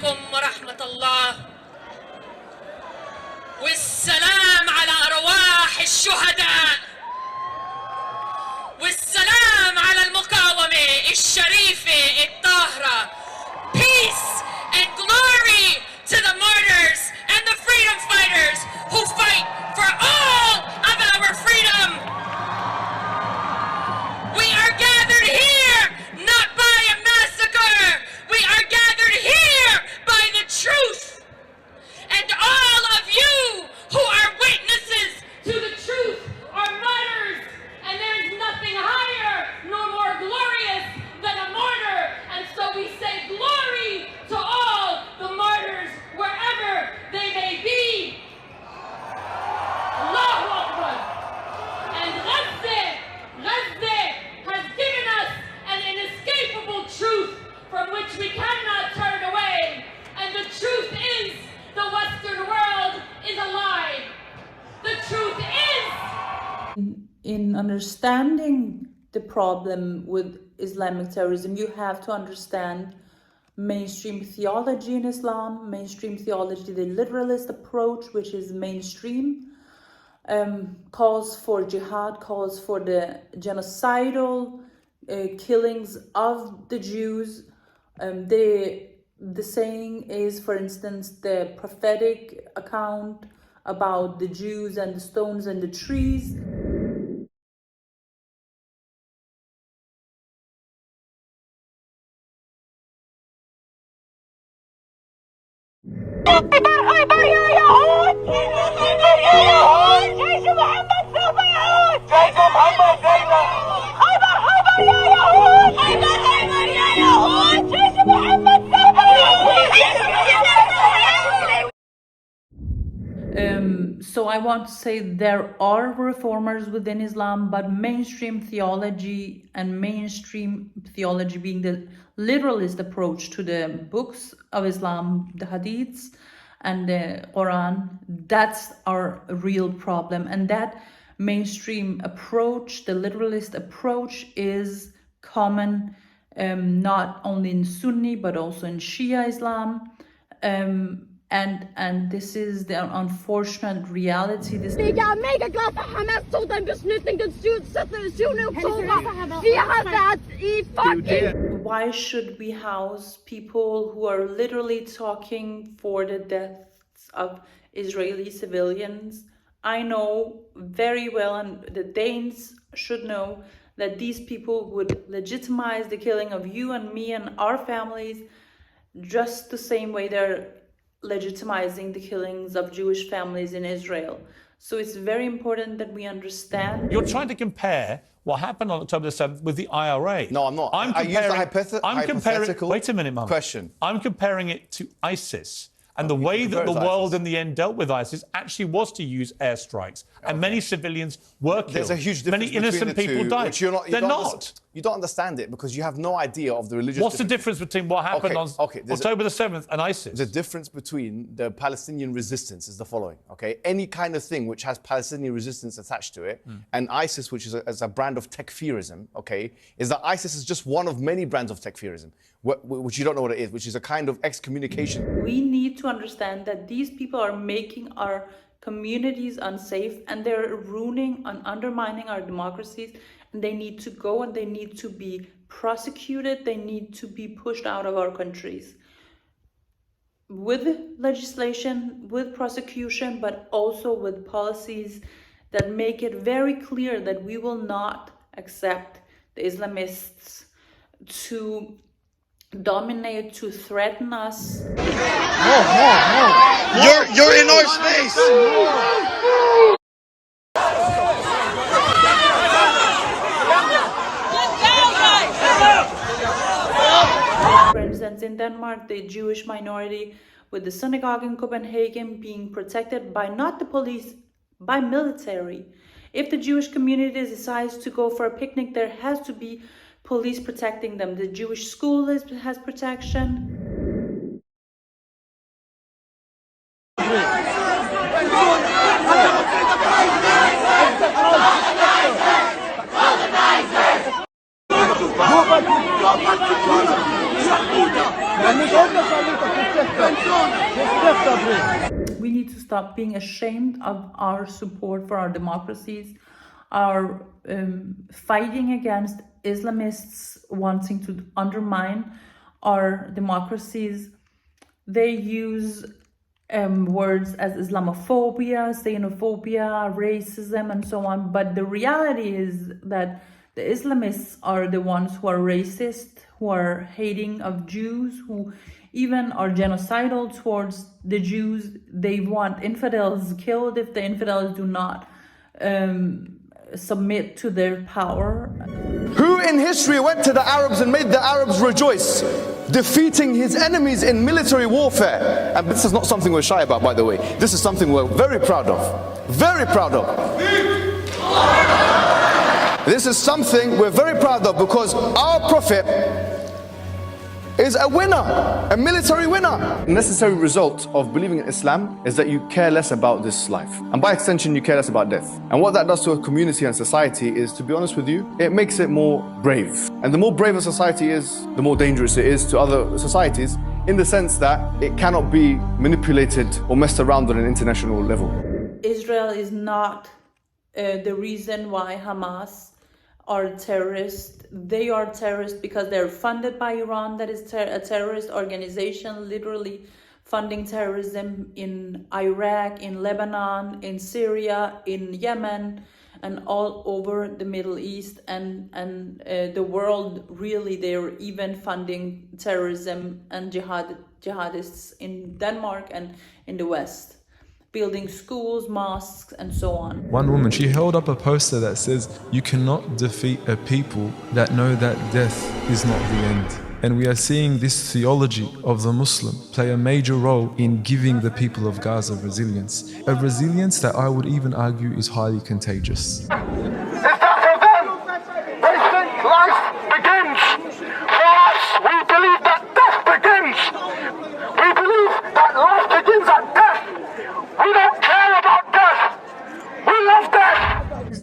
عليكم ورحمة الله والسلام على أرواح الشهداء والسلام على المقاومة الشريفة الطاهرة. Peace and glory to the martyrs and the freedom fighters who fight for all of our freedom. We are gathered here not by a massacre. We are gathered here by the truth. And all of you who are witnesses to the truth are martyrs. And there is nothing higher nor more glorious than a martyr. And so we say glory to all the martyrs wherever they may be. Allahu Akbar. And Gaza has given us an inescapable truth from which we cannot turn away. And the truth is the Western world is a lie. The truth is. In understanding the problem with Islamic terrorism, you have to understand mainstream theology in Islam. Mainstream theology, the literalist approach, which is mainstream, calls for jihad, calls for the genocidal killings of the Jews. The saying is, for instance, the prophetic account about the Jews and the stones and the trees. خيبر يا يهود! خيبر يا يهود! جيش محمد سوف يعود! جيش محمد سوف خيبر يا يهود! خيبر يا يهود! جيش محمد سوف يعود! So I want to say there are reformers within Islam, but mainstream theology, and mainstream theology being the literalist approach to the books of Islam, the Hadiths and the Quran, that's our real problem. And that mainstream approach, the literalist approach, is common not only in Sunni but also in Shia Islam. And this is the unfortunate reality. This Why should we house people who are literally talking for the deaths of Israeli civilians? I know very well, and the Danes should know, that these people would legitimize the killing of you and me and our families just the same way they're legitimizing the killings of Jewish families in Israel. So it's very important that we understand. You're trying to compare what happened on October the 7th with the IRA. No, I'm not. I'm hypothetical wait a minute, Mum. question. I'm comparing it to ISIS. And the way that the world in the end dealt with ISIS actually was to use airstrikes. And many civilians were killed. There's a huge difference. Many innocent people died. They're not. You don't understand it because you have no idea of the religious. What's the difference between what happened on October the 7th and ISIS? The difference between the Palestinian resistance is the following, okay? Any kind of thing which has Palestinian resistance attached to it, and ISIS, which is a brand of takfirism, okay, is that ISIS is just one of many brands of takfirism, which you don't know what it is, which is a kind of excommunication. We need to understand that these people are making our communities unsafe, and they're ruining and undermining our democracies, and they need to go, and they need to be prosecuted, they need to be pushed out of our countries with legislation, with prosecution, but also with policies that make it very clear that we will not accept the Islamists to dominate, to threaten us. You're in our space. For instance, in Denmark, the Jewish minority with the synagogue in Copenhagen being protected by not the police, by military. If the Jewish community decides to go for a picnic, there has to be police protecting them. The Jewish school has protection. We need to stop being ashamed of our support for our democracies, our fighting against Islamists wanting to undermine our democracies. They use words as Islamophobia, xenophobia, racism, and so on. But the reality is that the Islamists are the ones who are racist, who are hating of Jews, who even are genocidal towards the Jews. They want infidels killed if the infidels do not submit to their power. Who in history went to the Arabs and made the Arabs rejoice, defeating his enemies in military warfare? And this is not something we're shy about, by the way. This is something we're very proud of. Very proud of. This is something we're very proud of because our Prophet is a winner, a military winner. The necessary result of believing in Islam is that you care less about this life. And by extension, you care less about death. And what that does to a community and society is, to be honest with you, it makes it more brave. And the more brave a society is, the more dangerous it is to other societies, in the sense that it cannot be manipulated or messed around on an international level. Israel is not the reason why Hamas are terrorists. They are terrorists because they're funded by Iran, that is a terrorist organization, literally funding terrorism in Iraq, in Lebanon, in Syria, in Yemen, and all over the Middle East and the world. Really, they're even funding terrorism and jihadists in Denmark and in the West, building schools, mosques, and so on. One woman, she held up a poster that says, "You cannot defeat a people that know that death is not the end." And we are seeing this theology of the Muslim play a major role in giving the people of Gaza resilience. A resilience that I would even argue is highly contagious. It's that for them they think life begins.